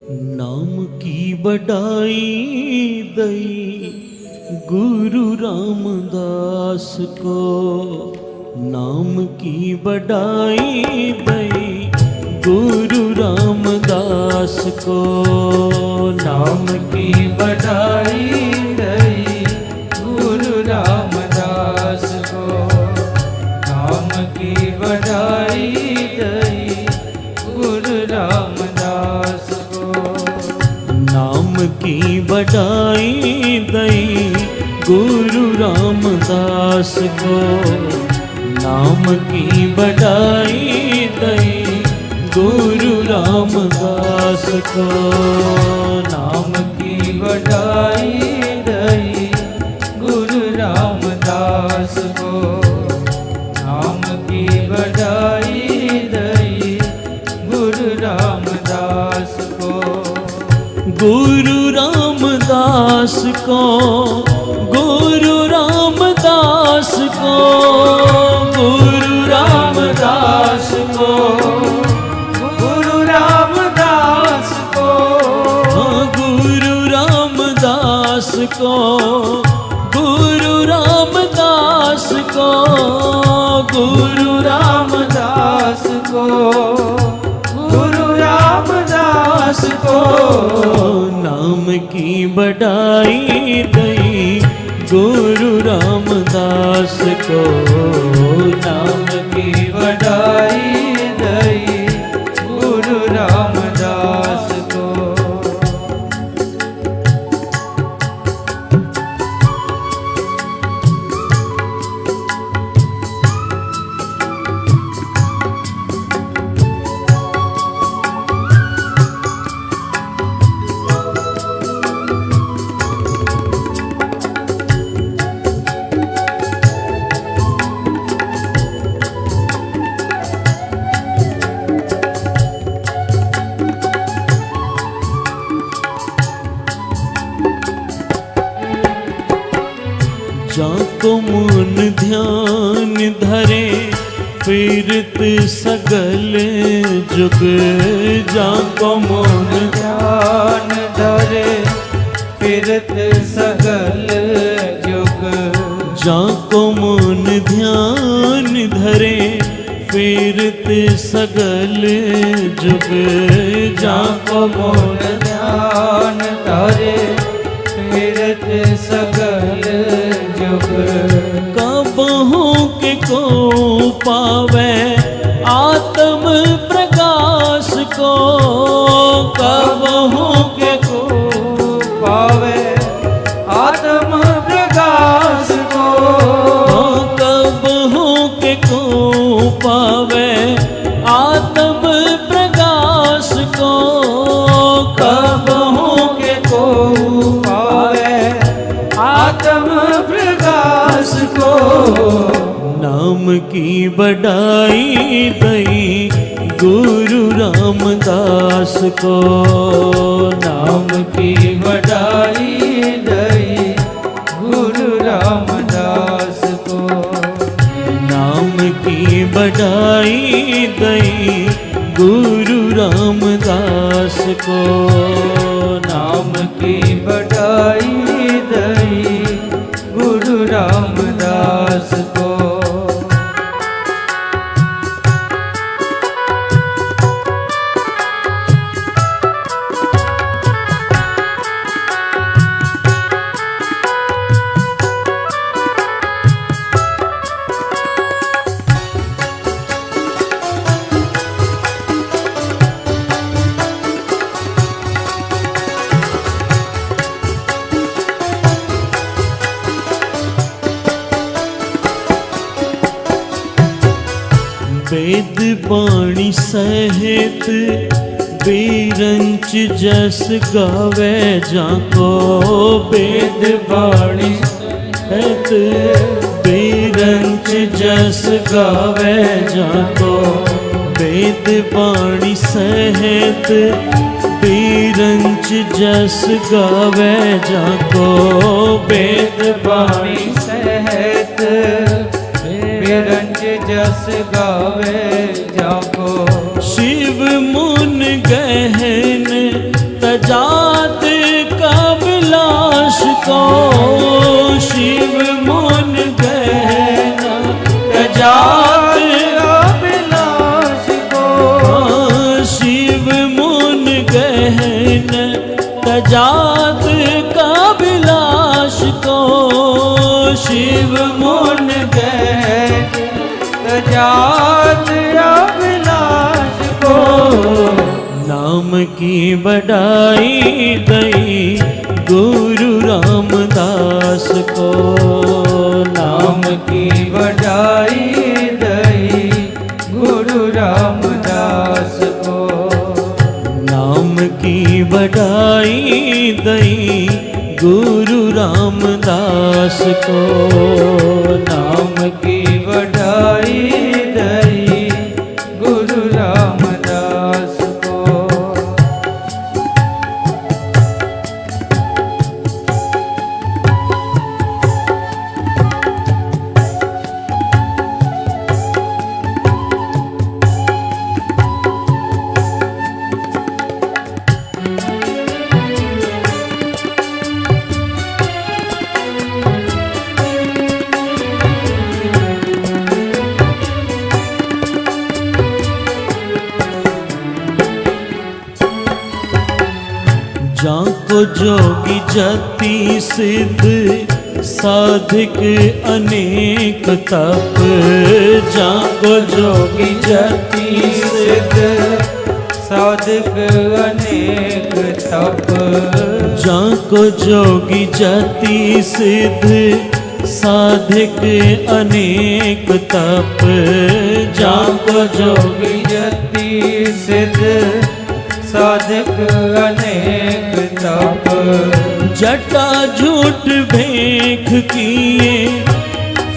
नाम की बढ़ाई दई गुरु रामदास को, नाम की बढ़ाई दई गुरु रामदास को, नाम की बढ़ाई दई गुरु रामदास को, नाम की बढ़ाई दई गुरु रामदास को, नाम की बढ़ाई दई गुरु रामदास को, नाम की बढ़ाई दई गुरु रामदास को, नाम की बढ़ाई दई गुरु रामदास को, नाम की बढ़ाई दई गुरु रामदास को, गुरु रामदास को, गुरु रामदास को, गुरु रामदास को, गुरु रामदास को, गुरु रामदास को, गुरु रामदास को, गुरु रामदास को, गुरु रामदास को, नाम की बढ़ाई दई गुरु रामदास को, नाम की बढ़ाई दई गुरु रामदास को, जाको मन ध्यान धरे फिरत सगल जुग, जाको मन ध्यान धरे फिरत सगल जुग, जाको मन ध्यान धरे फिरत सगल जुग, जाको मोर ध्यान धरे फिरत सगल जुग, कबहू के को पावे आत्म प्रकाश को, कबहू के को पावे आत्म प्रकाश को, कबहू के को पावे आत्म प्रकाश को, कबहू के को पावे आत्म प्रकाश को, नाम की बढ़ाई दई गुरु रामदास को, नाम की बढ़ाई दई गुरु रामदास को, नाम की बढ़ाई दई गुरु रामदास को, नाम की बढ़ाई दई गुरु रामदास को, वेद बाणी सहित बेरंच जस गावे जाको, वेद बाणी सहित बेरंच जस गावे जाको, वेद बाणी सहित बेरंच जस गावे जाको, वेद वाणी सहित बेरंज जस गावे जाको, शिव मुन गहन गहन तजात का विलास को, शिव मुन गहन तजात अभिलाष को, नाम की बढ़ाई दई गुरु रामदास को, नाम की बढ़ाई दई गुरु रामदास को, नाम की बढ़ाई दई गुरु रामदास को, नाम की बढ़ाई दई गुरु रामदास को। जाको जोगी जति सिद्ध साधिक अनेक तप, जाको जोगी जति सिद्ध साधक अनेक तप, जाको जोगी जति सिद्ध साधिक अनेक तप, जाको जोगी जति सिद्ध साधक अनेक तप, जटा झूठ भेख किए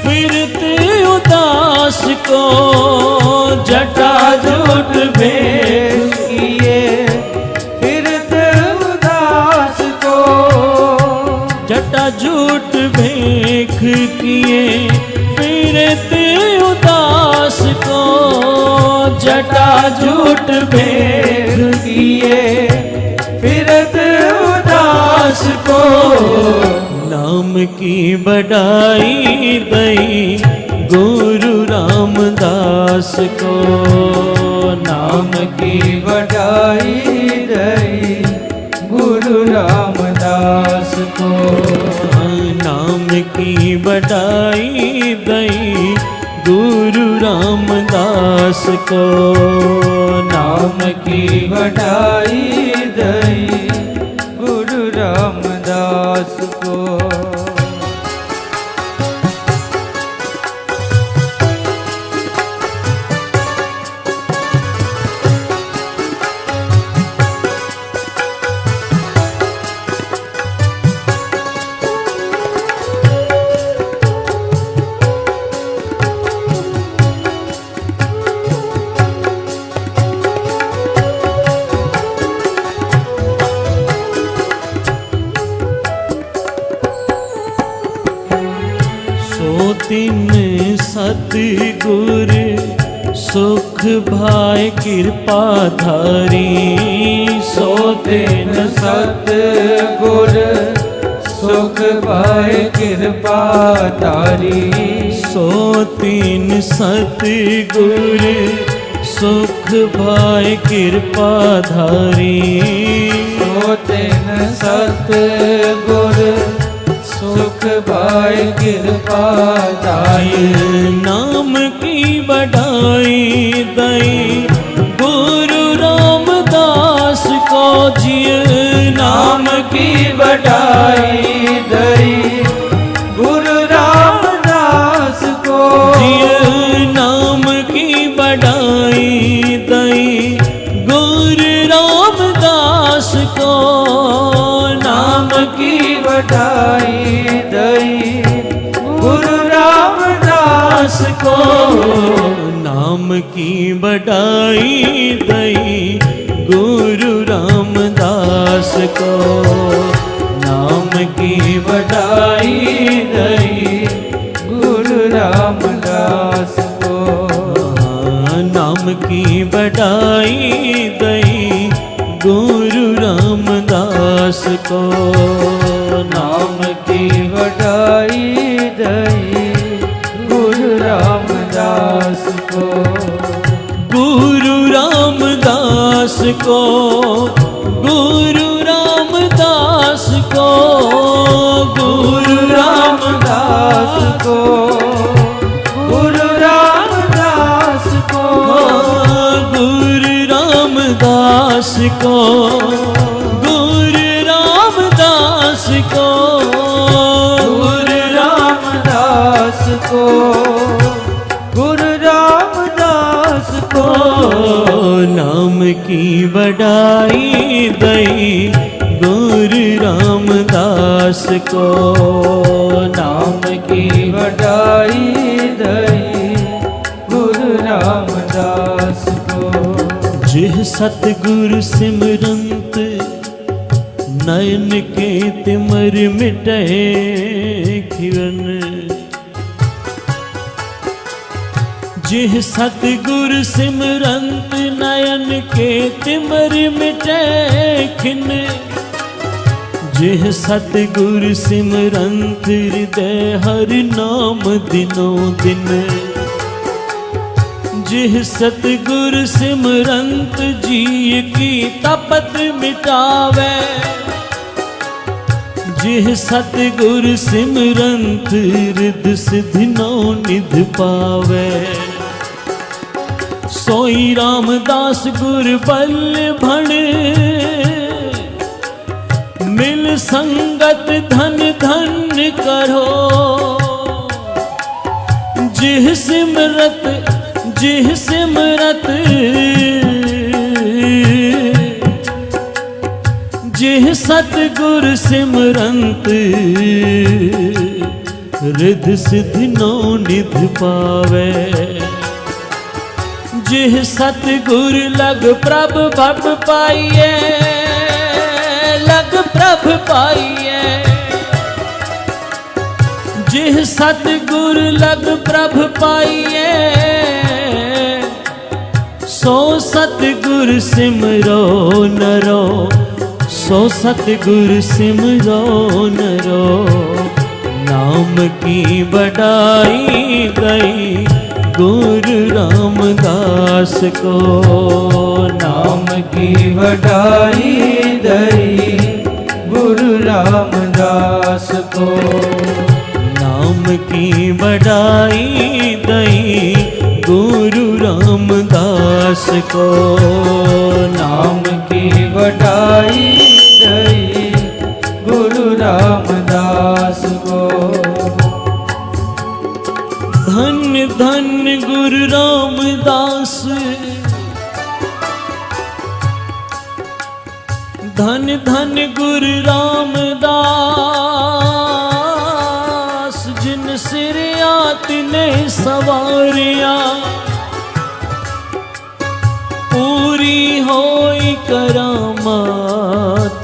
फिरते उदास को, जटा झूठ भेख किए फिरते उदास को, जटा झूठ भेख किए फिरते उदास को, जटा झूठ भेख किए फिरत उदास को, नाम की बढ़ाई दई गुरु रामदास को, नाम की बढ़ाई दई गुरु रामदास को, नाम की बढ़ाई दई गुरु रामदास को, नाम की बढ़ाई दई गुरु रामदास को। तिन सतगुर सुख भाय कृपा धारी, सो तिन सतगुर सुख भाय कृपा धारी, सो तिन सतगुर सुख भाय कृपा धारी, सो तिन सतगुर सुख भाय कृपा धारी, नाम की बढ़ाई दई गुरु रामदास को, जिय नाम की बढ़ाई दई गुरु रामदास को, जिय नाम की बढ़ाई दई गुरु रामदास को, नाम की बढ़ाई दई गुरु रामदास को, नाम की बढ़ाई दई गुरु रामदास को, नाम की बढ़ाई दई गुरु रामदास को, नाम की बढ़ाई दई गुरु रामदास को, नाम की बढ़ाई दई गुरु रामदास को, गुरु रामदास को की बड़ाई दई गुरु रामदास को। नाम की बड़ाई दई गुरु रामदास को। जिह सतगुरु सिमरंत नयन के तिमर मिटे खिवन। जिह सतगुरु सिमरंत नयन के तिमर मिटे खिन। जिह सतगुरु सिमरंत हृदय हर नाम दिनों दिन। जिह सतगुरु सिमरंत जी की तपत मिटावे। जिह सतगुरु सिमरंत रिद सिद्धि नौ निध पावे। सोई रामदास गुर बल भण मिल संगत धन धन करो। जिह सिमरत जिह सिमरत जिह सतगुरु सिमरंत रिध सिद्धि नौ निध पावे। जिह सतगुरु लग प्रभ भव पाइए। लग प्रभ पाइए। जिह सतगुरु लग प्रभ पाइए। सो सतगुरु सिमरो नरो। सो सतगुरु सिमरो नरो। नाम की बड़ाई गई गुरु रामदास को। नाम की बड़ाई दई गुरु रामदास को। नाम की बड़ाई दई गुरु रामदास को। नाम की बड़ाई दई गुरु रामदास को। धन धन गुरु रामदास। धन धन गुरु रामदास। जिन सिरिया तिने सवारिया। पूरी होई करामात।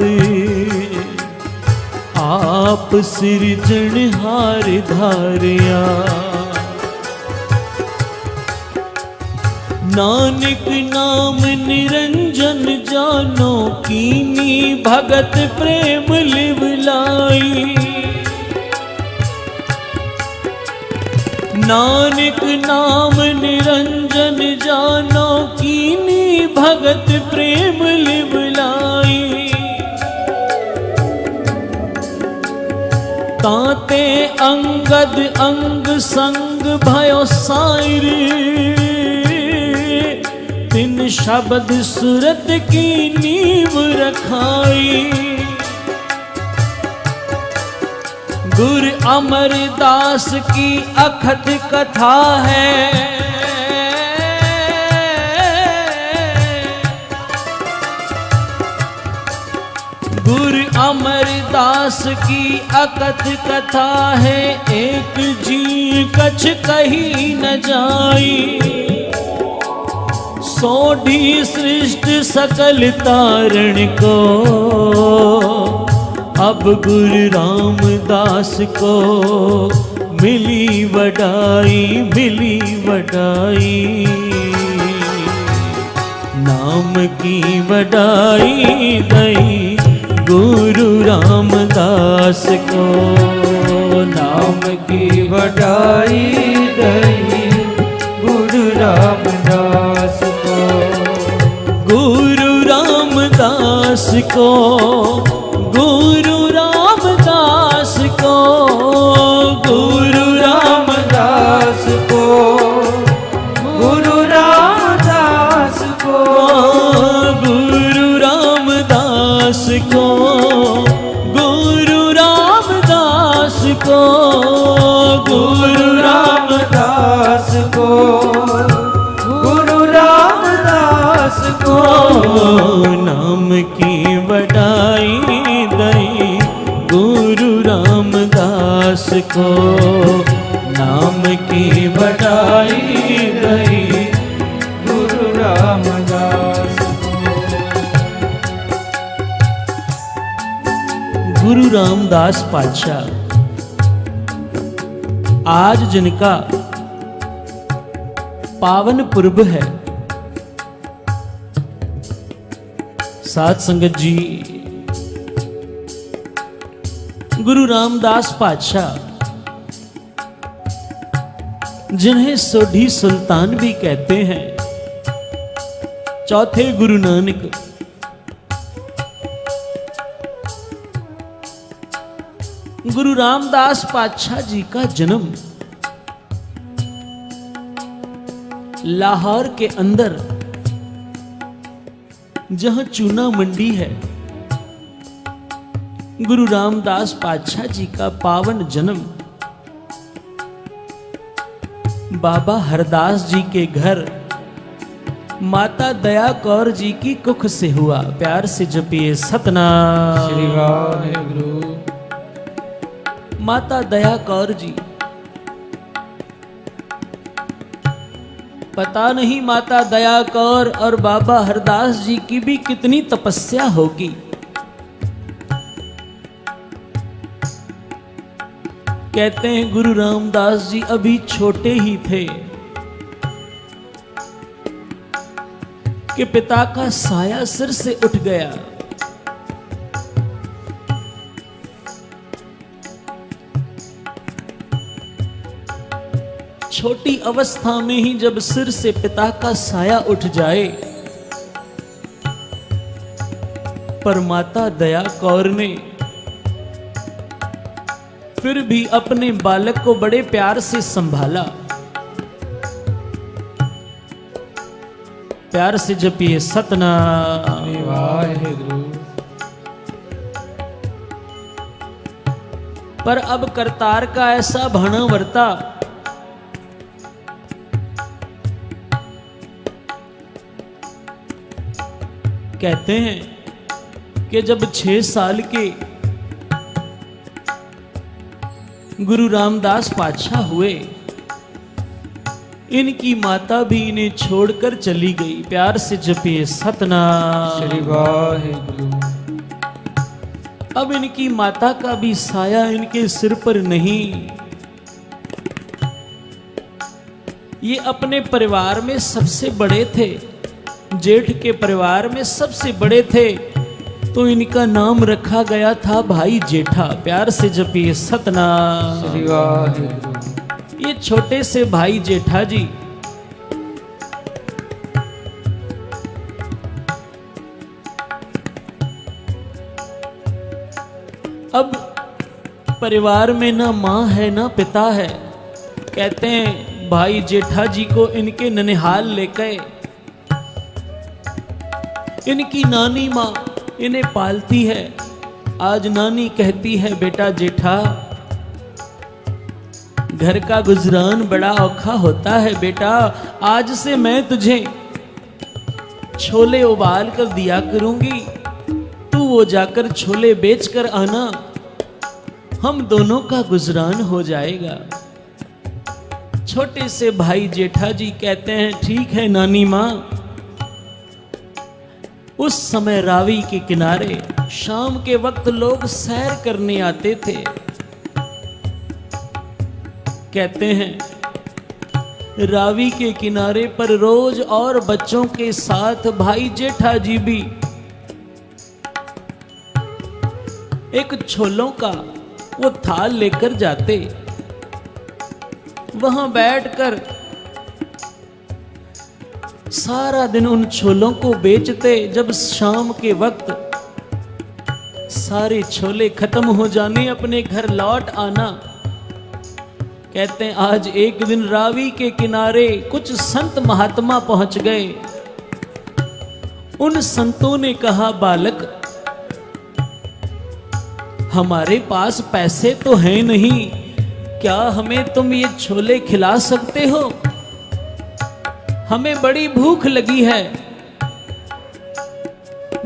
आप सिरजनहार धारिया। नानक नाम निरंजन जानो कीनी भगत प्रेम लिवलाई। नानक नाम निरंजन जानो कीनी भगत प्रेम लिवलाई। ताते अंगद अंग संग भयो सायर। तिन शब्द सूरत की नींव रखाई। गुरु अमरदास की अखत कथा है। गुरु अमरदास की अकथ कथा है। एक जी कछ कही न जाई। सोढ़ी सृष्टि सकल तारण को। अब गुरु रामदास को मिली वडाई। मिली वडाई। नाम की वडाई दई गुरु रामदास को। नाम की वडाई दई गुरु रामदास को। गुरु रामदास को। गुरु रामदास को। गुरु रामदास को। गुरु रामदास को। गुरु रामदास को। गुरु रामदास को। गुरु रामदास को। गुरु रामदास को। को, नाम की बढ़ाई गई गुरु रामदास को। गुरु रामदास पातशाह आज जिनका पावन पुरब है, साध संगत जी, गुरु रामदास पातशाह जिन्हें सोढ़ी सुल्तान भी कहते हैं, चौथे गुरु नानक, गुरु रामदास पातशाह जी का जन्म लाहौर के अंदर, जहां चूना मंडी है, गुरु रामदास पातशाह जी का पावन जन्म बाबा हरदास जी के घर माता दया कौर जी की कुख से हुआ। प्यार से जपिए सतनाम श्री वाहेगुरु। माता दया कौर जी, पता नहीं माता दया कौर और बाबा हरदास जी की भी कितनी तपस्या होगी। कहते हैं गुरु रामदास जी अभी छोटे ही थे कि पिता का साया सिर से उठ गया। छोटी अवस्था में ही जब सिर से पिता का साया उठ जाए, पर माता दया कौर ने फिर भी अपने बालक को बड़े प्यार से संभाला। प्यार से जपिए सतनाम श्री वाहेगुरु। पर अब करतार का ऐसा भाना वर्ता कहते हैं कि जब 6 साल के गुरु रामदास पातशाह हुए, इनकी माता भी इन्हें छोड़कर चली गई। प्यार से जपिए सतनाम श्री वाहेगुरु। अब इनकी माता का भी साया इनके सिर पर नहीं। ये अपने परिवार में सबसे बड़े थे, जेठ के परिवार में सबसे बड़े थे, तो इनका नाम रखा गया था भाई जेठा। प्यार से जपिए सतनाम श्री वाहेगुरु। ये छोटे से भाई जेठा जी अब परिवार में ना मां है ना पिता है। कहते हैं भाई जेठा जी को इनके ननिहाल ले गए। इनकी नानी मां इन्हें पालती है। आज नानी कहती है, बेटा जेठा, घर का गुजरान बड़ा औखा होता है बेटा, आज से मैं तुझे छोले उबाल कर दिया करूंगी, तू वो जाकर छोले बेच कर आना, हम दोनों का गुजरान हो जाएगा। छोटे से भाई जेठा जी कहते हैं, ठीक है नानी मां। उस समय रावी के किनारे शाम के वक्त लोग सैर करने आते थे। कहते हैं रावी के किनारे पर रोज और बच्चों के साथ भाई जेठा जी भी एक छोलों का वो थाल लेकर जाते। वहां बैठकर सारा दिन उन छोलों को बेचते। जब शाम के वक्त सारे छोले खत्म हो जाने, अपने घर लौट आना। कहते हैं आज एक दिन रावी के किनारे कुछ संत महात्मा पहुंच गए। उन संतों ने कहा, बालक, हमारे पास पैसे तो हैं नहीं, क्या हमें तुम ये छोले खिला सकते हो? हमें बड़ी भूख लगी है।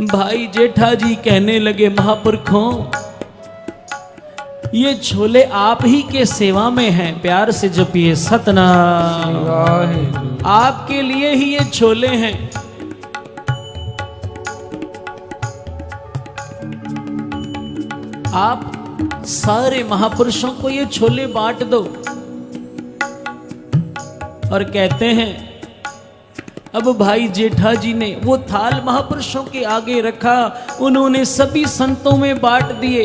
भाई जेठा जी कहने लगे, महापुरखों, ये छोले आप ही के सेवा में हैं, प्यार से जपिए सतनाम। वाहेगुरु आपके लिए ही ये छोले हैं। आप सारे महापुरुषों को ये छोले बांट दो। और कहते हैं अब भाई जेठा जी ने वो थाल महापुरुषों के आगे रखा, उन्होंने सभी संतों में बांट दिए।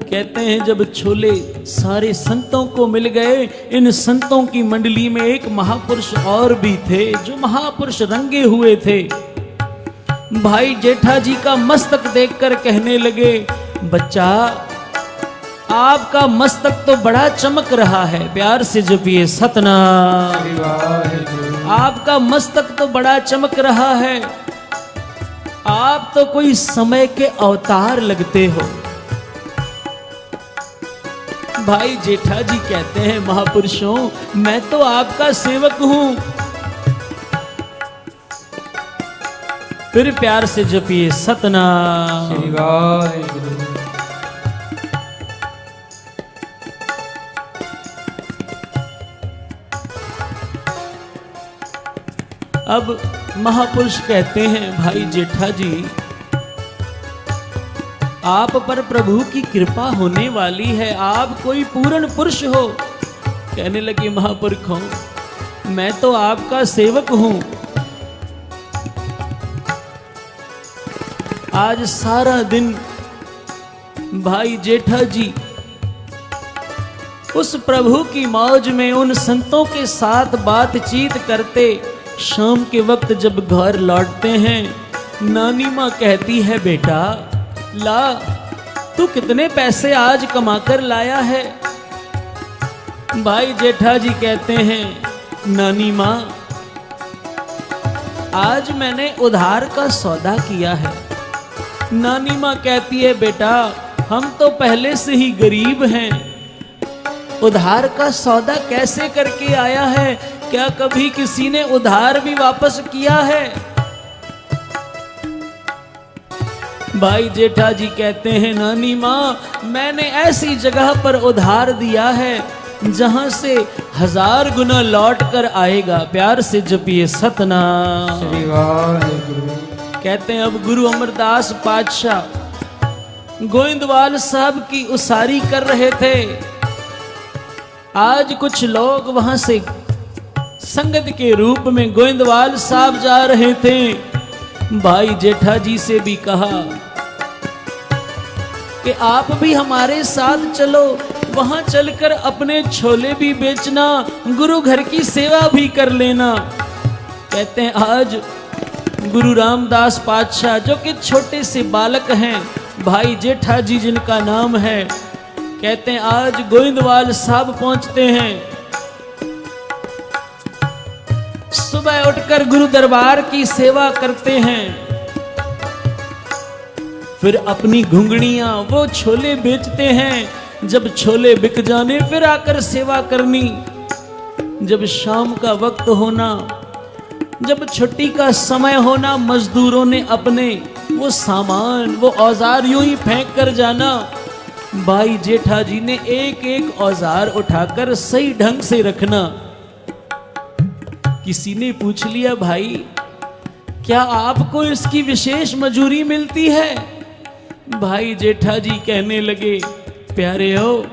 कहते हैं जब छोले सारे संतों को मिल गए, इन संतों की मंडली में एक महापुरुष और भी थे जो महापुरुष रंगे हुए थे। भाई जेठा जी का मस्तक देखकर कहने लगे, बच्चा आपका मस्तक तो बड़ा चमक रहा है, प्यार से जपिए सतनाम। वाहेगुरु आपका मस्तक तो बड़ा चमक रहा है, आप तो कोई समय के अवतार लगते हो। भाई जेठा जी कहते हैं महापुरुषों, मैं तो आपका सेवक हूं। फिर प्यार से जपिए सतनाम। वाहेगुरु अब महापुरुष कहते हैं भाई जेठा जी, आप पर प्रभु की कृपा होने वाली है, आप कोई पूर्ण पुरुष हो। कहने लगे महापुरुषों, मैं तो आपका सेवक हूं। आज सारा दिन भाई जेठा जी उस प्रभु की मौज में उन संतों के साथ बातचीत करते, शाम के वक्त जब घर लौटते हैं, नानी माँ कहती है, बेटा ला तू कितने पैसे आज कमाकर लाया है। भाई जेठा जी कहते हैं, नानी माँ आज मैंने उधार का सौदा किया है। नानी माँ कहती है, बेटा हम तो पहले से ही गरीब हैं, उधार का सौदा कैसे करके आया है? क्या कभी किसी ने उधार भी वापस किया है? भाई जेठा जी कहते हैं, नानी माँ मैंने ऐसी जगह पर उधार दिया है जहां से 1000 गुना लौट कर आएगा, प्यार से जपिए सतनाम। वाहेगुरु कहते हैं अब गुरु अमरदास पातशाह गोविंदवाल साहब की उसारी कर रहे थे। आज कुछ लोग वहां से संगत के रूप में गोविंदवाल साहब जा रहे थे। भाई जेठा जी से भी कहा कि आप भी हमारे साथ चलो, वहां चलकर अपने छोले भी बेचना, गुरु घर की सेवा भी कर लेना। कहते हैं आज गुरु रामदास पातशाह जो कि छोटे से बालक हैं, भाई जेठा जी जिनका नाम है, कहते हैं आज गोविंदवाल साहब पहुंचते हैं। सुबह उठकर गुरु दरबार की सेवा करते हैं, फिर अपनी घुंघणियां वो छोले बेचते हैं। जब छोले बिक जाने फिर आकर सेवा करनी। जब शाम का वक्त होना, जब छुट्टी का समय होना, मजदूरों ने अपने वो सामान वो औजार यूं ही फेंक कर जाना। भाई जेठा जी ने एक एक औजार उठाकर सही ढंग से रखना। किसी ने पूछ लिया, भाई क्या आपको इसकी विशेष मजूरी मिलती है? भाई जेठा जी कहने लगे, प्यारे हो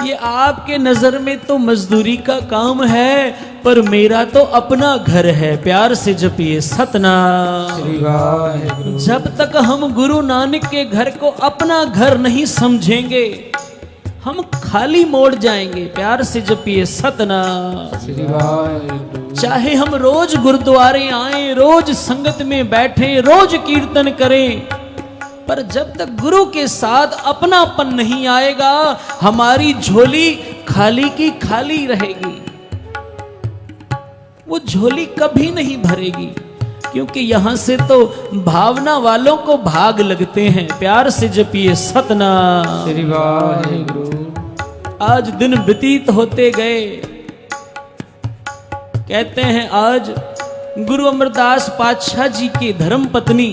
ये आपके नजर में तो मजदूरी का काम है, पर मेरा तो अपना घर है, प्यार से जपिए सतनाम। जब तक हम गुरु नानक के घर को अपना घर नहीं समझेंगे, हम खाली मोड़ जाएंगे, प्यार से जपिए सतनाम। चाहे हम रोज गुरुद्वारे आए, रोज संगत में बैठे, रोज कीर्तन करें, पर जब तक गुरु के साथ अपनापन नहीं आएगा, हमारी झोली खाली की खाली रहेगी। वो झोली कभी नहीं भरेगी, क्योंकि यहां से तो भावना वालों को भाग लगते हैं, प्यार से जपिए सतनाम। आज दिन व्यतीत होते गए। कहते हैं आज गुरु अमरदास पातशाह जी की धर्म पत्नी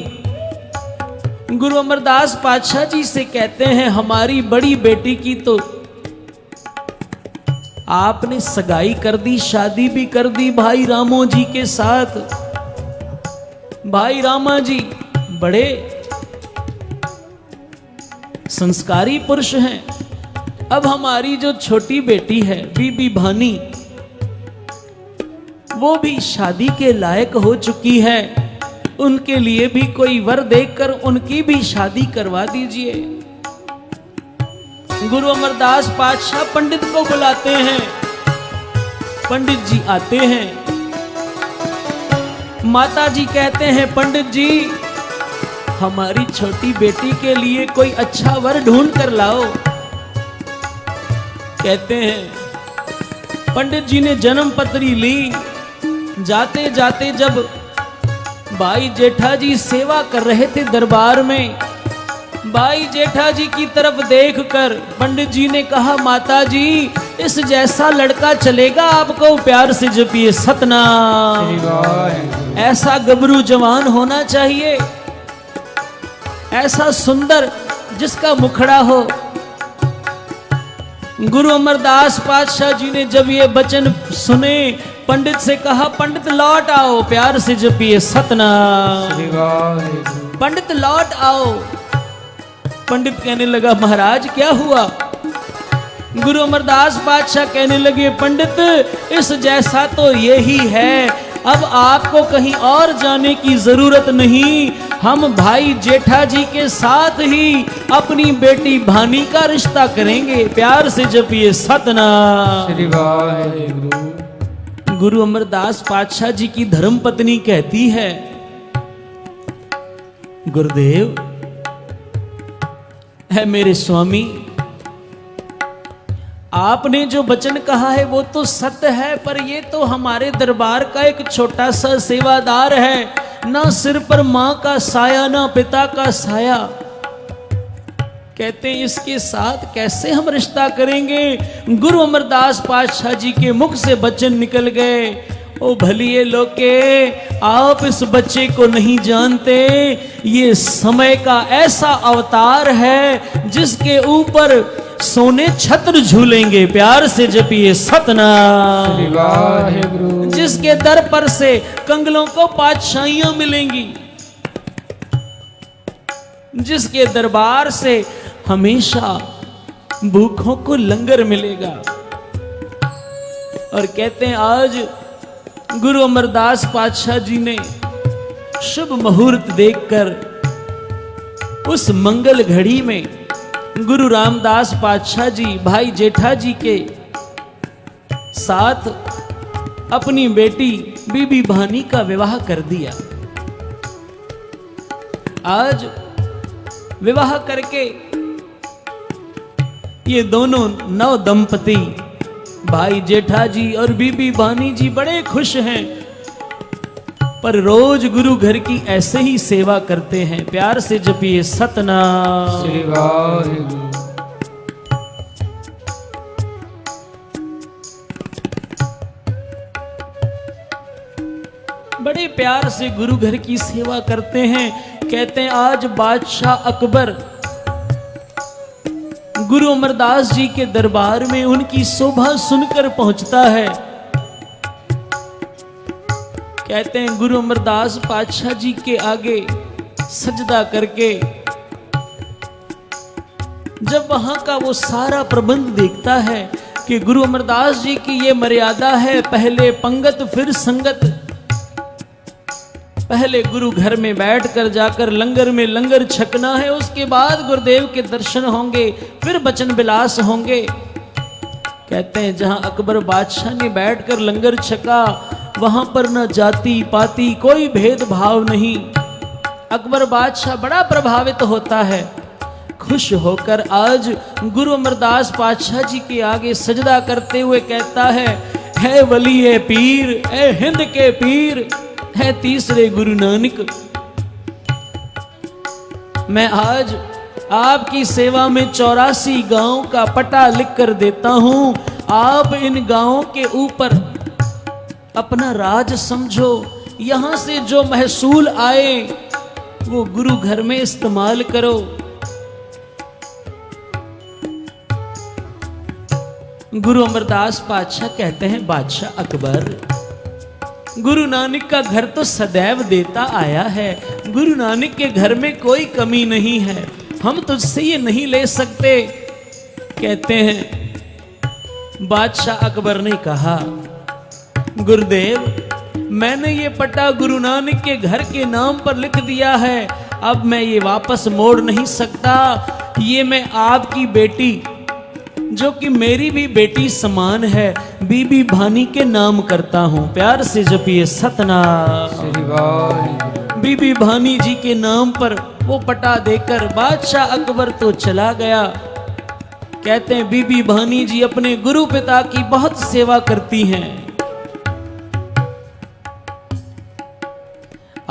गुरु अमरदास पातशाह जी से कहते हैं, हमारी बड़ी बेटी की तो आपने सगाई कर दी, शादी भी कर दी भाई रामो जी के साथ। भाई रामा जी बड़े संस्कारी पुरुष हैं। अब हमारी जो छोटी बेटी है बीबी भानी, वो भी शादी के लायक हो चुकी है। उनके लिए भी कोई वर देखकर उनकी भी शादी करवा दीजिए। गुरु अमरदास पातशाह पंडित को बुलाते हैं। पंडित जी आते हैं। माता जी कहते हैं, पंडित जी हमारी छोटी बेटी के लिए कोई अच्छा वर ढूंढ कर लाओ। कहते हैं, पंडित जी ने जन्म पत्री ली। जाते जाते जब भाई जेठा जी सेवा कर रहे थे दरबार में, भाई जेठा जी की तरफ देखकर पंडित जी ने कहा, माता जी इस जैसा लड़का चलेगा आपको, प्यार से जपिए सतनाम। ऐसा गबरू जवान होना चाहिए, ऐसा सुंदर जिसका मुखड़ा हो। गुरु अमरदास पातशाह जी ने जब ये वचन सुने, पंडित से कहा, पंडित लौट आओ, प्यार से जपिए सतनाम। पंडित लौट आओ। पंडित कहने लगा, महाराज क्या हुआ? गुरु अमरदास पातशाह कहने लगे, पंडित इस जैसा तो यही है, अब आपको कहीं और जाने की जरूरत नहीं। हम भाई जेठा जी के साथ ही अपनी बेटी भानी का रिश्ता करेंगे, प्यार से जपिए सतनाम। गुरु अमरदास पातशाह जी की धर्मपत्नी कहती है, गुरुदेव है मेरे स्वामी, आपने जो वचन कहा है वो तो सत्य है, पर ये तो हमारे दरबार का एक छोटा सा सेवादार है, ना सिर पर मां का साया ना पिता का साया। कहते हैं इसके साथ कैसे हम रिश्ता करेंगे? गुरु अमरदास पातशाह जी के मुख से वचन निकल गए, ओ भलिए लोके, आप इस बच्चे को नहीं जानते, ये समय का ऐसा अवतार है जिसके ऊपर सोने छत्र झूलेंगे, प्यार से जपिए सतनाम। जिसके दर पर से कंगलों को पातशाहियां मिलेंगी, जिसके दरबार से हमेशा भूखों को लंगर मिलेगा। और कहते हैं आज गुरु अमरदास पातशाह जी ने शुभ मुहूर्त देखकर उस मंगल घड़ी में गुरु रामदास पातशाह जी भाई जेठा जी के साथ अपनी बेटी बीबी भानी का विवाह कर दिया। आज विवाह करके ये दोनों नव दंपति भाई जेठा जी और बीबी भानी जी बड़े खुश हैं, पर रोज गुरु घर की ऐसे ही सेवा करते हैं, प्यार से जपिए सतनाम। बड़े प्यार से गुरु घर की सेवा करते हैं। कहते हैं आज बादशाह अकबर गुरु अमरदास जी के दरबार में उनकी शोभा सुनकर पहुंचता है। कहते हैं गुरु अमरदास पातशाह जी के आगे सजदा करके जब वहां का वो सारा प्रबंध देखता है कि गुरु अमरदास जी की ये मर्यादा है, पहले पंगत फिर संगत, पहले गुरु घर में बैठकर जाकर लंगर में लंगर छकना है, उसके बाद गुरुदेव के दर्शन होंगे, फिर वचन विलास होंगे। कहते हैं जहां अकबर बादशाह ने बैठकर लंगर छका वहां पर न जाति पाति कोई भेदभाव नहीं। अकबर बादशाह बड़ा प्रभावित होता है, खुश होकर आज गुरु अमरदास पातशाह जी के आगे सजदा करते हुए कहता है वली ए पीर, ए हिंद के पीर, है तीसरे गुरु नानक, मैं आज आपकी सेवा में 84 गांव का पता लिख कर देता हूं। आप इन गांवों के ऊपर अपना राज समझो, यहां से जो महसूल आए वो गुरु घर में इस्तेमाल करो। गुरु अमरदास पातशाह कहते हैं, बादशाह अकबर, गुरु नानक का घर तो सदैव देता आया है, गुरु नानक के घर में कोई कमी नहीं है, हम तुझसे ये नहीं ले सकते। कहते हैं, बादशाह अकबर ने कहा, गुरुदेव मैंने ये पट्टा गुरु नानक के घर के नाम पर लिख दिया है, अब मैं ये वापस मोड़ नहीं सकता। ये मैं आपकी बेटी, जो कि मेरी भी बेटी समान है, बीबी भानी के नाम करता हूं। प्यार से जपिए सतनाम। बीबी भानी जी के नाम पर वो पटा देकर बादशाह अकबर तो चला गया। कहते हैं, बीबी भानी जी अपने गुरु पिता की बहुत सेवा करती हैं।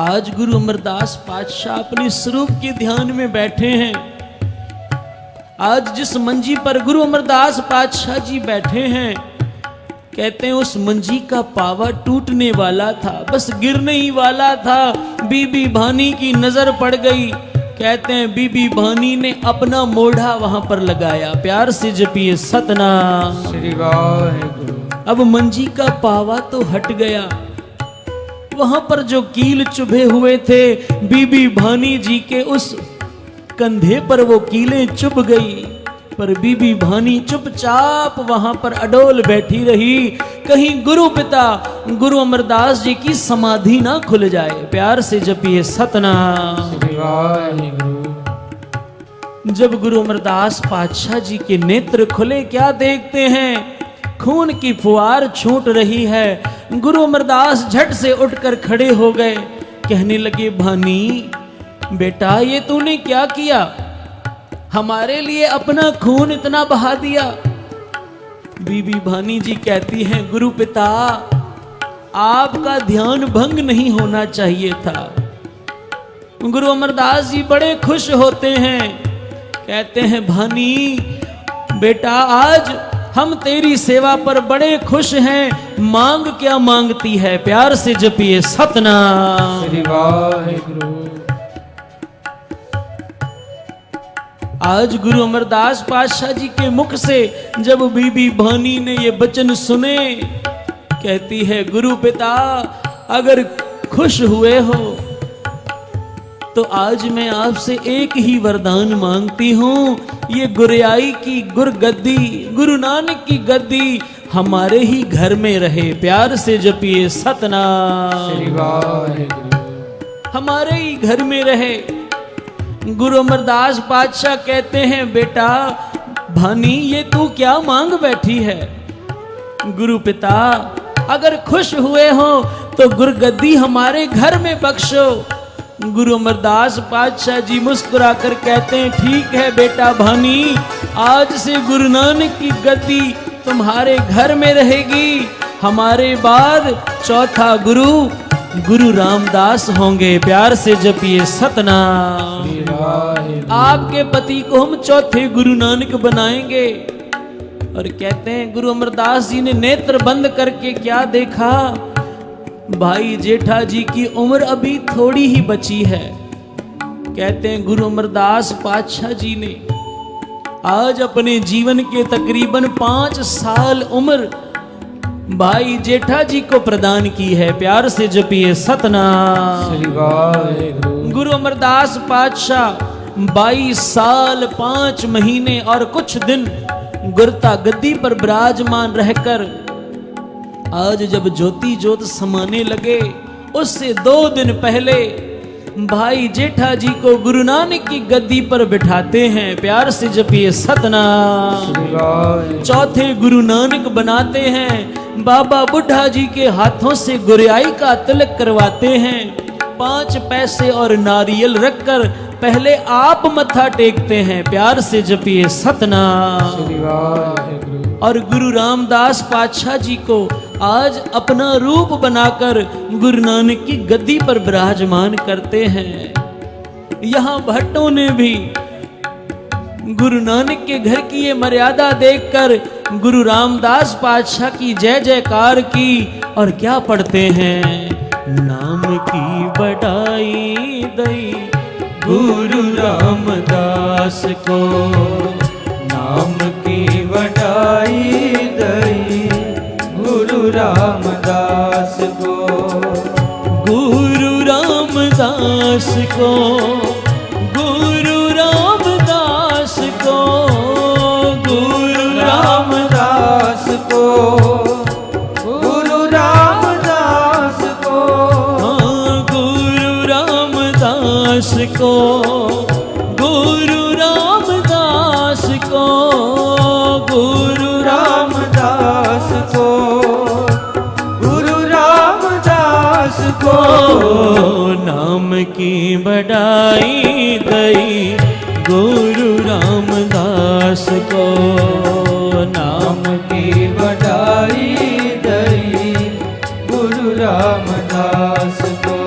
आज गुरु अमरदास पातशाह अपने स्वरूप के ध्यान में बैठे हैं। आज जिस मंजी पर गुरु अमरदास पातशाह जी बैठे हैं, कहते हैं उस मंजी का पावा टूटने वाला था, बस गिरने ही वाला था। बीबी भानी की नजर पड़ गई। कहते हैं, बीबी भानी ने अपना मोढ़ा वहां पर लगाया। प्यार से जपिए सतनाम। अब मंजी का पावा तो हट गया। वहां पर जो कील चुभे हुए थे, बीबी भानी जी के उस कंधे पर वो कीलें चुभ गई, पर बीबी भानी चुपचाप वहां पर अडोल बैठी रही, कहीं गुरु पिता गुरु अमरदास जी की समाधि ना खुल जाए। प्यार से जपिए सतनाम। जब गुरु अमरदास पातशाह जी के नेत्र खुले, क्या देखते हैं? खून की फुहार छूट रही है। गुरु अमरदास झट से उठकर खड़े हो गए। कहने लगे, भानी बेटा, ये तूने क्या किया? हमारे लिए अपना खून इतना बहा दिया। बीबी भानी जी कहती हैं, गुरु पिता, आपका ध्यान भंग नहीं होना चाहिए था। गुरु अमरदास जी बड़े खुश होते हैं। कहते हैं, भानी बेटा, आज हम तेरी सेवा पर बड़े खुश हैं, मांग क्या मांगती है? प्यार से जपिए सतनाम। आज गुरु अमरदास पातशाह जी के मुख से जब बीबी भानी ने ये वचन सुने, कहती है, गुरु पिता, अगर खुश हुए हो तो आज मैं आपसे एक ही वरदान मांगती हूँ, ये गुरियाई की गुरगद्दी, गुरु नानक की गद्दी हमारे ही घर में रहे। प्यार से जपिए सतनाम। हमारे ही घर में रहे। गुरु अमरदास पातशाह कहते हैं, बेटा भानी, ये तू क्या मांग बैठी है? गुरु पिता, अगर खुश हुए हो तो गुरगद्दी हमारे घर में बख्शो। गुरु अमरदास पातशाह जी मुस्कुराकर कहते हैं, ठीक है बेटा भानी, आज से गुरु नानक की गद्दी तुम्हारे घर में रहेगी। हमारे बाद चौथा गुरु गुरु रामदास होंगे। प्यार से जपिए सतनाम। आपके पति को हम चौथे गुरु नानक बनाएंगे। और कहते हैं, गुरु अमरदास जी ने नेत्र बंद करके क्या देखा? भाई जेठा जी की उम्र अभी थोड़ी ही बची है। कहते हैं, गुरु अमरदास पातशाह जी ने आज अपने जीवन के तकरीबन 5 साल उम्र भाई जेठा जी को प्रदान की है। प्यार से जपिए सतनाम। गुरु अमरदास पातशाह 22 साल 5 महीने और कुछ दिन गुरता गद्दी पर विराजमान रहकर आज जब ज्योति ज्योत समाने लगे, उससे 2 दिन पहले भाई जेठा जी को गुरु नानक की गद्दी पर बिठाते हैं। प्यार से जपिए सतनाम। चौथे गुरु नानक बनाते हैं। बाबा बुढ़ा जी के हाथों से गुरियाई का तिलक करवाते हैं। 5 पैसे और नारियल रखकर पहले आप मत्था टेकते हैं। प्यार से जपिए सतनाम। और गुरु रामदास पातशाह जी को आज अपना रूप बनाकर गुरु नानक की गद्दी पर विराजमान करते हैं। यहाँ भट्टों ने भी गुरु नानक के घर की ये मर्यादा देखकर गुरु रामदास पातशाह की जय जयकार की। और क्या पढ़ते हैं? नाम की बड़ाई दई गुरु रामदास को नाम की वडाई दई गुरु रामदास को गुरु रामदास को गुरु रामदास को गुरु रामदास को गुरु रामदास को हाँ, गुरु रामदास को गुरु रामदास को गुरु रामदास को गुरु रामदास को नाम की बढ़ाई दई गुरु रामदास को नाम की बड़ाई दई गुरु रामदास को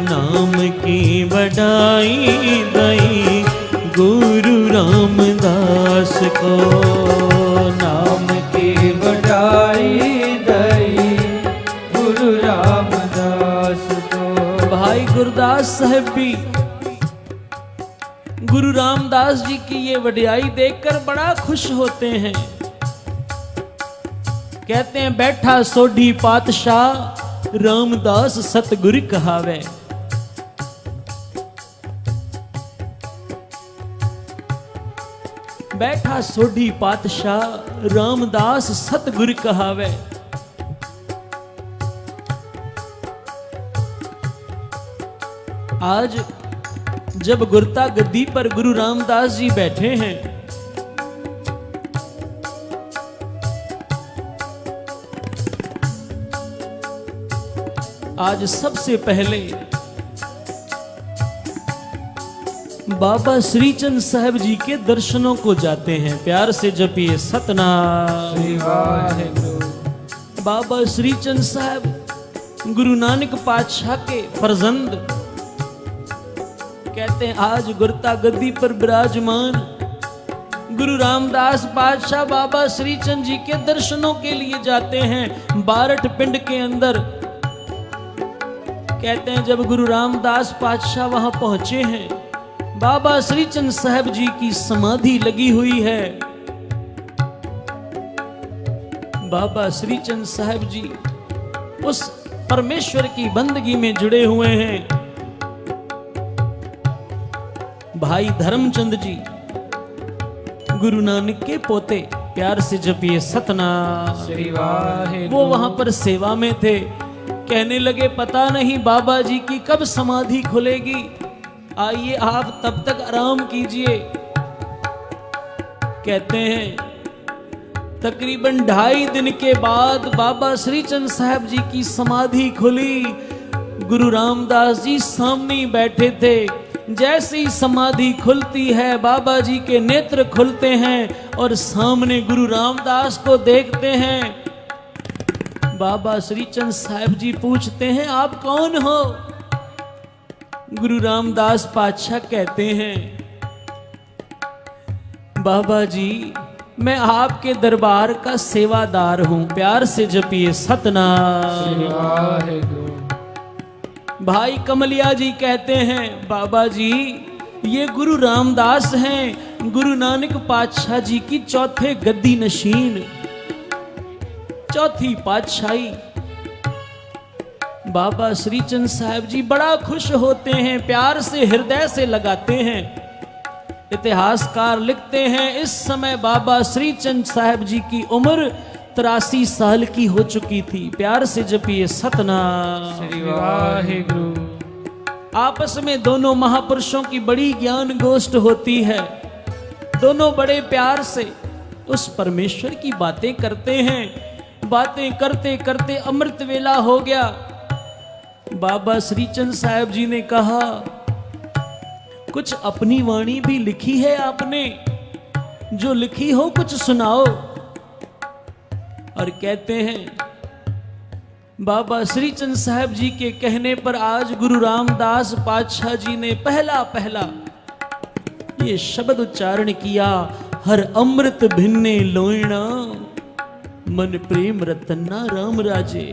नाम की बढ़ाई दई गुरु रामदास को नाम की बड़ाई दई गुरु रामदास को। भाई गुरदास साहब भी गुरु रामदास जी की ये वडियाई देखकर बड़ा खुश होते हैं। कहते हैं बैठा सोढ़ी पातशाह रामदास सतगुर कहावे। बैठा सोढ़ी पातशाह रामदास सतगुर कहावे। आज जब गुरता गद्दी पर गुरु रामदास जी बैठे हैं, आज सबसे पहले बाबा श्रीचंद साहब जी के दर्शनों को जाते हैं। प्यार से जपिए सतनाम श्री वाहेगुरु। बाबा श्रीचंद साहब गुरु नानक पातशाह के फर्जंद। कहते हैं आज गुरता गद्दी पर विराजमान गुरु रामदास पातशाह बाबा श्रीचंद जी के दर्शनों के लिए जाते हैं बारठ पिंड के अंदर। कहते हैं जब गुरु रामदास पातशाह वहां पहुंचे हैं, बाबा श्रीचंद साहब जी की समाधि लगी हुई है। बाबा श्रीचंद साहब जी उस परमेश्वर की बंदगी में जुड़े हुए हैं। भाई धर्मचंद जी गुरु नानक के पोते, प्यार से जपिए सतनाम श्री वाहेगुरु। वो वहां पर सेवा में थे। कहने लगे पता नहीं बाबा जी की कब समाधि खुलेगी, आइए आप तब तक आराम कीजिए। कहते हैं तकरीबन 2.5 दिन के बाद बाबा श्रीचंद साहब जी की समाधि खुली। गुरु रामदास जी सामने ही बैठे थे। जैसे ही समाधि खुलती है बाबा जी के नेत्र खुलते हैं और सामने गुरु रामदास को देखते हैं। बाबा श्रीचंद साहब जी पूछते हैं आप कौन हो? गुरु रामदास पातशाह कहते हैं बाबा जी मैं आपके दरबार का सेवादार हूं। प्यार से जपिए सतनाम। श्री वाहेगुरु। भाई कमलिया जी कहते हैं बाबा जी ये गुरु रामदास हैं, गुरु नानक पातशाह जी की चौथे गद्दी नशीन, चौथी पातशाही। बाबा श्रीचंद साहब जी बड़ा खुश होते हैं, प्यार से हृदय से लगाते हैं। इतिहासकार लिखते हैं इस समय बाबा श्रीचंद साहब जी की उम्र 83 साल की हो चुकी थी। प्यार से जपिए सतनाम। श्री वाहेगुरु। आपस में दोनों महापुरुषों की बड़ी ज्ञान गोष्ठ होती है। दोनों बड़े प्यार से उस परमेश्वर की बातें करते हैं। बातें करते करते अमृत वेला हो गया। बाबा श्रीचंद साहब जी ने कहा कुछ अपनी वाणी भी लिखी है आपने, जो लिखी हो कुछ सुनाओ। और कहते हैं बाबा श्रीचंद साहब जी के कहने पर आज गुरु रामदास पातशाह जी ने पहला ये शब्द उच्चारण किया, हर अमृत भिन्ने लोइणा मन प्रेम रतन्ना राम राजे।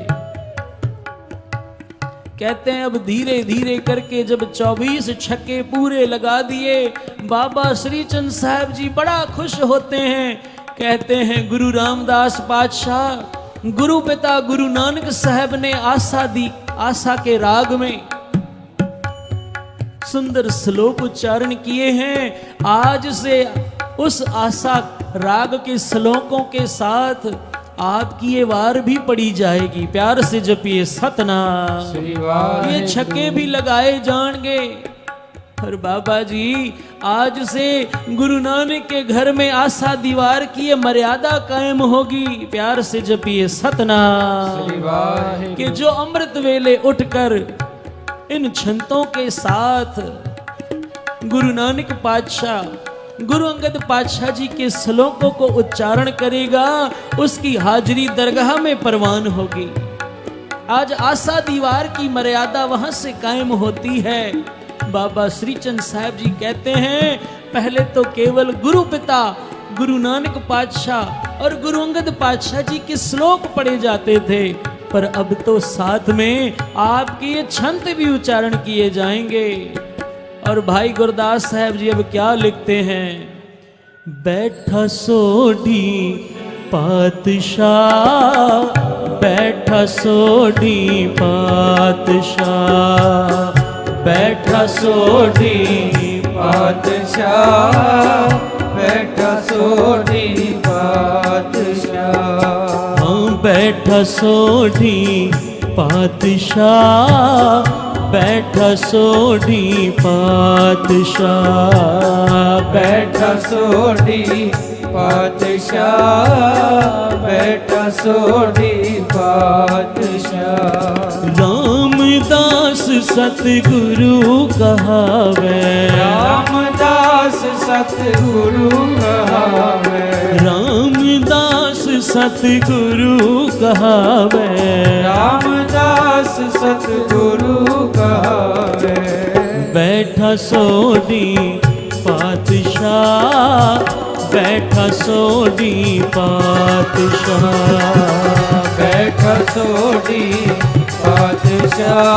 कहते हैं अब धीरे धीरे करके जब 24 छक्के पूरे लगा दिए, बाबा श्रीचंद साहब जी बड़ा खुश होते हैं। कहते हैं गुरु रामदास पातशाह, गुरु पिता गुरु नानक साहब ने आशा दी, आशा के राग में सुंदर श्लोक उच्चारण किए हैं। आज से उस आशा राग के श्लोकों के साथ आपकी ये वार भी पड़ी जाएगी। प्यार से जपिए सतनाम। श्री वाहे ये छक्के भी लगाए जाएंगे। और बाबा जी आज से गुरु नानक के घर में आशा दीवार की ये मर्यादा कायम होगी। प्यार से जपिए सतनाम। श्री वाहे कि जो अमृत वेले उठकर इन छंतों के साथ गुरु नानक पातशाह गुरु अंगद पातशाह जी के श्लोकों को उच्चारण करेगा, उसकी हाजिरी दरगाह में परवान होगी। आज आशा दीवार की मर्यादा वहां से कायम होती है। बाबा श्रीचंद साहब जी कहते हैं पहले तो केवल गुरु पिता गुरु नानक पातशाह और गुरु अंगद पातशाह जी के श्लोक पढ़े जाते थे, पर अब तो साथ में आपके ये छंत भी उच्चारण किए जाएंगे। और भाई गुरदास साहब जी अब क्या लिखते हैं, बैठा सोढ़ी पातशाह, बैठा सोढ़ी पातशाह, बैठा सोढ़ी पातशाह, बैठा सोढ़ी पातशाह, बैठा सोढ़ी पातशाह, बैठा सोढ़ी पातशाह, बैठा सोढ़ी पातशाह, बैठा सोढ़ी पातशाह। रामदास सतगुरु कहावे, रामदास सतगुरु कहावे, रामदास सतगुरु कहावे, रामदास सतगुरु कहावे। बैठा सोढ़ी पातशाह, बैठा सोढ़ी पातशाह, बैठा सोढ़ी पातशाह,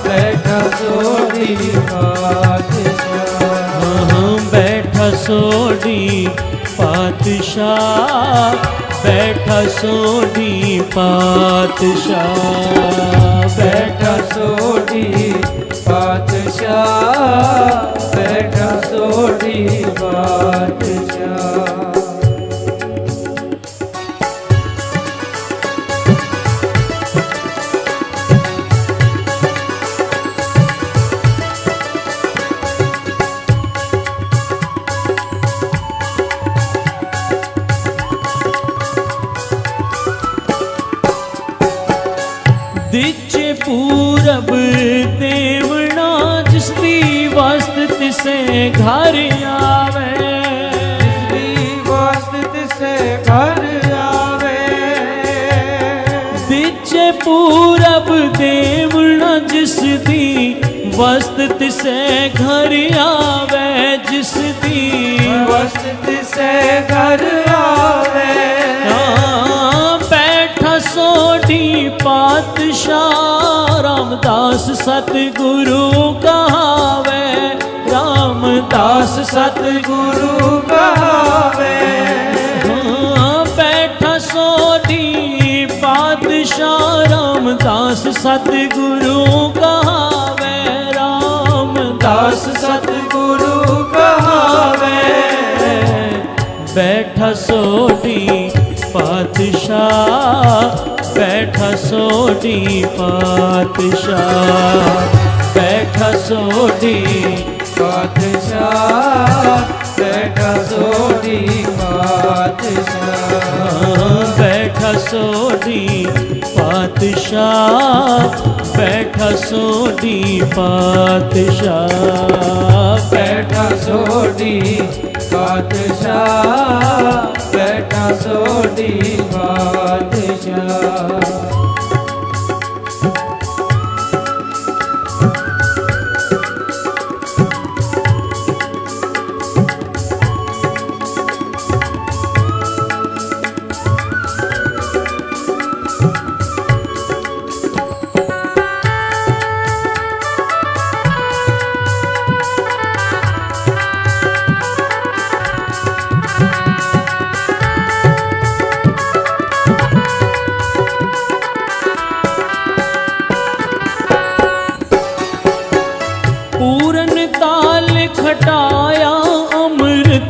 बैठा सोढ़ी पातशाह, बैठा सोढ़ी पातशाह, बैठा सोढ़ी पातशाह, बैठा सोढ़ी पातशाह, बैठा सोढ़ी पातशाह। दिचे पूरब देवना जिसदी वस्त तिसे घर आवे, जिसदी वस्त से घर आवे, दिचे पूरब देवना जिसदी वस्त तिसे घर आवे, जिसदी वस्त से घर आवे, बैठा सोढ़ी पातशाह, रामदास सतगुरु कहावे, रामदास सतगुरु कहावे, बैठा सोढ़ी पातशाह, रामदास सतगुरु कहावे, रामदास सतगुरु कहावे, बैठा सोढ़ी पातशाह, बैठा सोढ़ी पातशाह, बैठा सोढ़ी पातशाह, बैठा सोढ़ी पातशाह, बैठा सोढ़ी पातशाह, बैठा सोढ़ी पातशाह, बैठा सोढ़ी पातशाह, बैठा सोढ़ी पातशाह।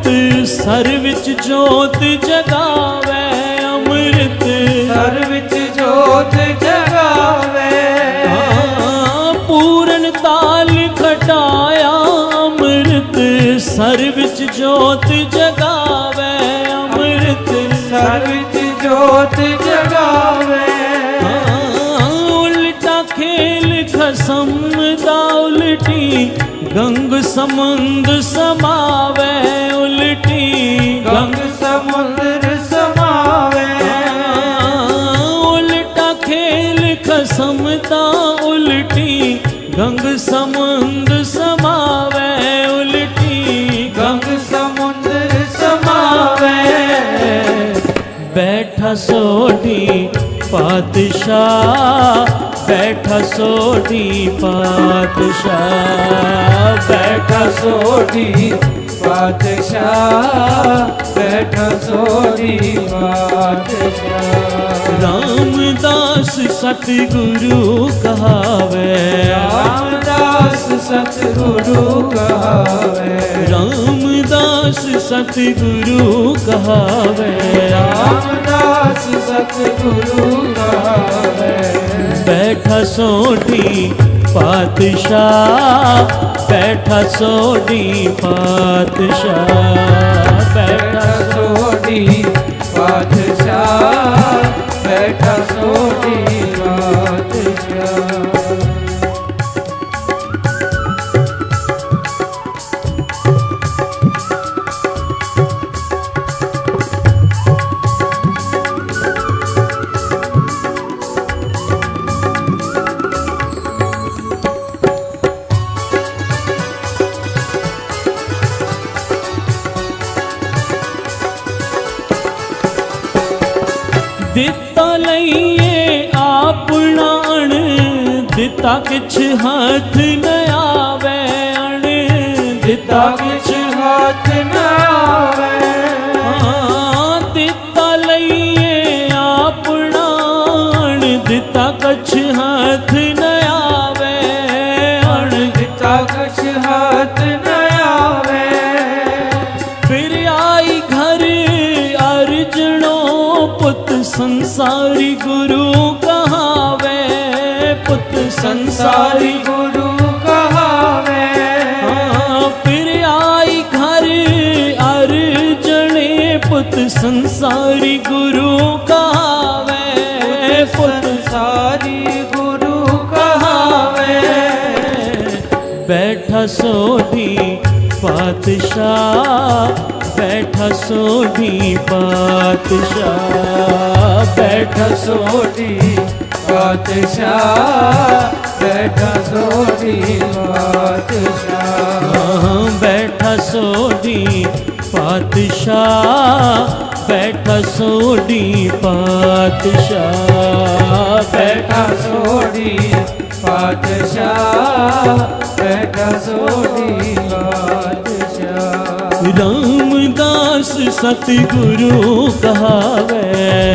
सर विच जोत जगावे अमृत सर विच जोत जगावे पूरन ताल खटाया अमृत सर विच जोत जगावे अमृत सर विच जोत जगावे उल्टा खेल खसम दा उल्टी गंग समुंद समावे उल्टी गंग समुद्र समावे उल्टा खेल खसमता उल्टी गंग समुंद समावे उल्टी गंग समुद्र समावे बैठा सोढ़ी पातशाह बैठा सोढ़ी पातशाह बैठा सोढ़ी पातशाह बैठा सोढ़ी पातशाह रामदास सतगुरु कहावे रामदास सतगुरु कहावे रामदास सतगुरु कहावे रामदास सतगुरु कहावे बैठा सोढ़ी पातशाह बैठा सोढ़ी पातशाह बैठा सोढ़ी पातशाह बैठा सोढ़ी पातशाह दिता लईए आपना अण दिता किछ हाथ न आवे अण दिता किछ हाथ न आवे दिता लईए आपना अण दिता किछ हाथ न आवे अण दिता किछ हाथ न आवे फिर आई घर अर्जनो पुत संसारी गुरु कहावे पुत संसारी गुरु कहावे फिर आई घर अर्जने पुत संसारी गुरु कहावे पुत संसारी गुरु कहावे बैठा सोढ़ी पातशाह बैठा सोढ़ी पातशाह बैठा सोढ़ी पातशाह बैठा सोढ़ी पातशाह बैठा सोढ़ी पातशाह बैठा सोढ़ी पातशाह बैठा सोढ़ी पातशाह बैठा सोढ़ी पातशाह रामदास सतगुरु कहावे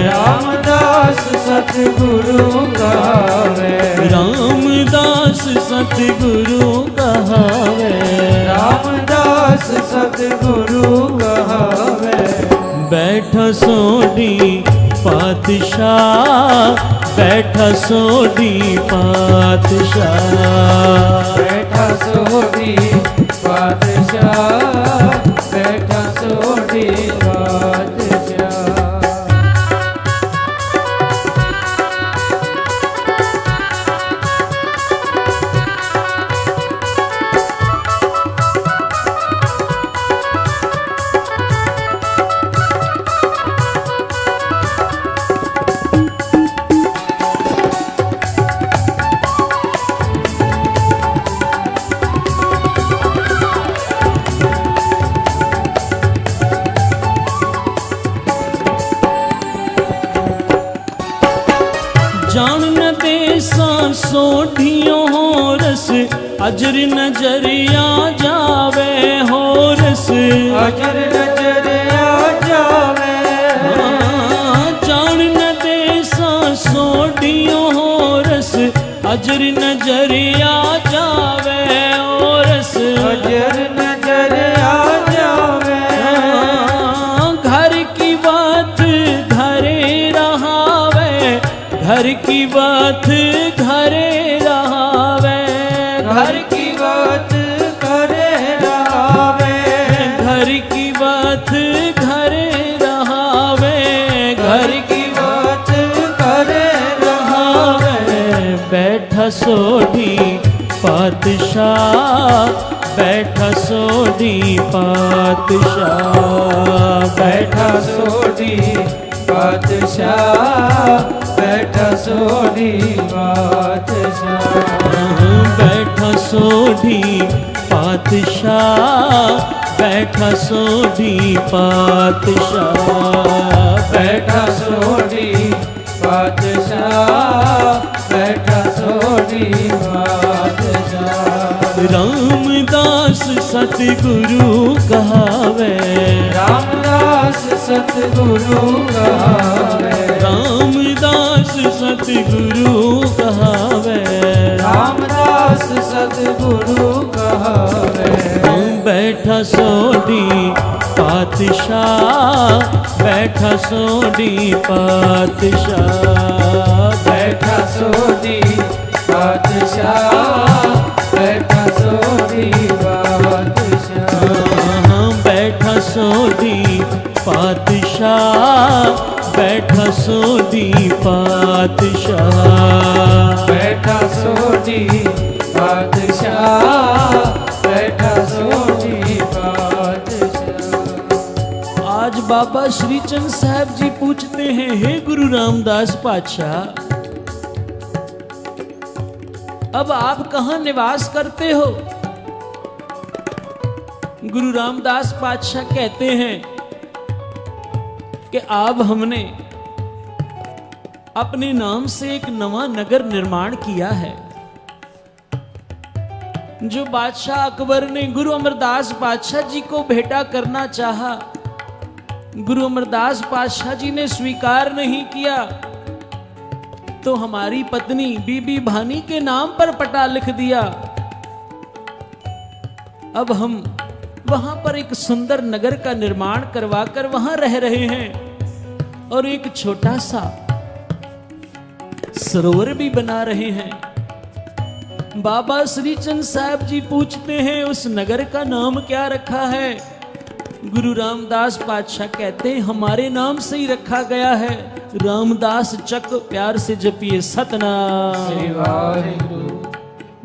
रामदास सतगुरु कहावे रामदास सतगुरु कहावे रामदास सतगुरु कहावे बैठा सोढ़ी पातशाह बैठा सोढ़ी पातशाह बैठा सोढ़ी पातशाह बैठा सोढ़ी पातशाह जान न देसा सोढ़ियों हो रस अजर नजरिया जावे हो रस अजर नजर आ जावे जान न देसा सोढ़ियों हो रस अजर नजरिया जावे हो रस अजर नजर आ जावे घर की बात घरे रहावे, घर की बात करे रहावे, घर की बात घरे रहावे, घर की बात करे रहावे। बैठा सोढ़ी पातशाह, बैठा सोढ़ी पातशाह, बैठा सोढ़ी पातशाह, बैठा सोढ़ी पातशाह, बैठा सोढ़ी पातशाह, बैठा सोढ़ी पातशाह, बैठा सोढ़ी पातशाह, बैठा सोढ़ी पातशाह। रामदास सतगुरु कहावे, रामदास सतगुरु कहावे, रामदास सतगुरु कहावे, रामदास सतगुरु कहावे। बैठा सोढ़ी पातशाह, बैठा सोढ़ी पातशाह, बैठा सोढ़ी पातशाह, बैठा सोढ़ी पातशाह, बैठा सोढ़ी पातशाह, बैठा सोढ़ी पातशाह, बैठा सोढ़ी पातशाह, बैठा सोढ़ी पातशाह। आज बाबा श्रीचंद साहब जी पूछते हैं, हे गुरु रामदास पातशाह, अब आप कहाँ निवास करते हो? गुरु रामदास पातशाह कहते हैं कि अब हमने अपने नाम से एक नवा नगर निर्माण किया है। जो बादशाह अकबर ने गुरु अमरदास पातशाह जी को भेंटा करना चाहा, गुरु अमरदास पातशाह जी ने स्वीकार नहीं किया, तो हमारी पत्नी बीबी भानी के नाम पर पटा लिख दिया। अब हम वहां पर एक सुंदर नगर का निर्माण करवाकर वहां रह रहे हैं और एक छोटा सा सरोवर भी बना रहे हैं। बाबा श्रीचंद साहब जी पूछते हैं, उस नगर का नाम क्या रखा है? गुरु रामदास पातशाह कहते हैं, हमारे नाम से ही रखा गया है, रामदास चक, प्यार से जपिए सतनाम।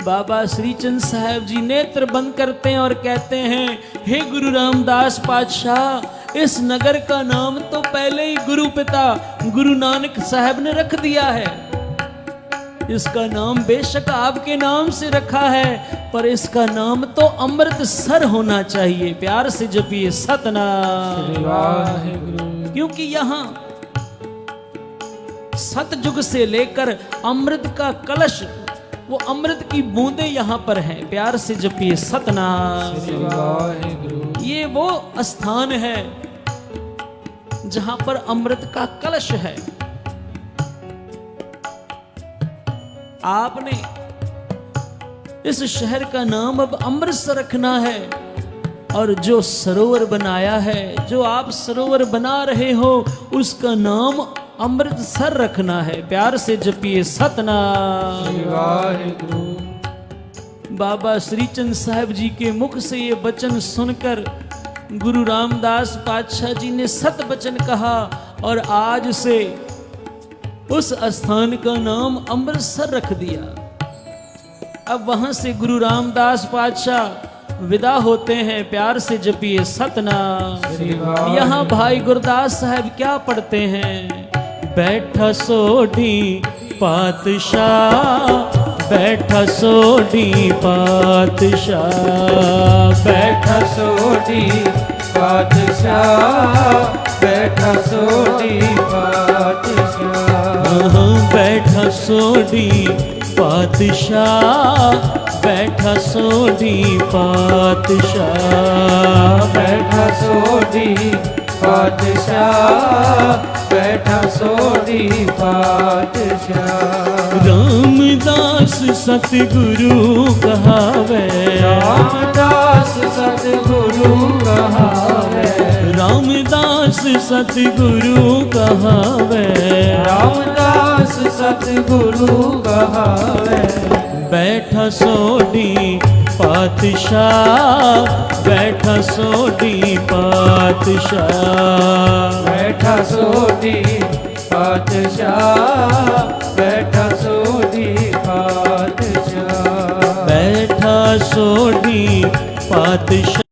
बाबा श्रीचंद साहब जी नेत्र बंद करते हैं और कहते हैं, हे गुरु रामदास पातशाह, इस नगर का नाम तो पहले ही गुरु पिता गुरु नानक साहब ने रख दिया है। इसका नाम बेशक आपके नाम से रखा है, पर इसका नाम तो अमृतसर होना चाहिए, प्यार से जपिए सतनाम। क्योंकि यहाँ सतयुग से लेकर अमृत का कलश, वो अमृत की बूंदें यहाँ पर हैं, प्यार से जपिए सतनाम। ये वो स्थान है जहां पर अमृत का कलश है। आपने इस शहर का नाम अब अमृतसर रखना है, और जो सरोवर बनाया है, जो आप सरोवर बना रहे हो, उसका नाम अमृतसर रखना है, प्यार से जपिए सतनाम। बाबा श्रीचंद साहब जी के मुख से ये वचन सुनकर गुरु रामदास पातशाह जी ने सत वचन कहा, और आज से उस स्थान का नाम अमृतसर रख दिया। अब वहां से गुरु रामदास पातशाह विदा होते हैं, प्यार से जपिए सतनाम। यहाँ भाई गुरदास साहब क्या पढ़ते हैं? बैठा सोढ़ी पातशाह, बैठा सोढ़ी पातशाह, बैठा सोढ़ी पातशाह, बैठा सोढ़ी पातशाह, बैठा सोढ़ी पातशाह, बैठा सोढ़ी पातशाह, बैठा सोढ़ी पातशाह, बैठा सोढ़ी पातशाह। रामदास सतगुरु कहावे, रामदास सतगुरु कहावे, रामदास रामदास सतगुरु कहावे, रामदास सतगुरु कहावे। बैठा सोडी पातशाह, बैठा सोडी पातशाह, बैठा सोडी पातशाह, बैठा सोडी पातशाह, बैठा सोडी पातशाह।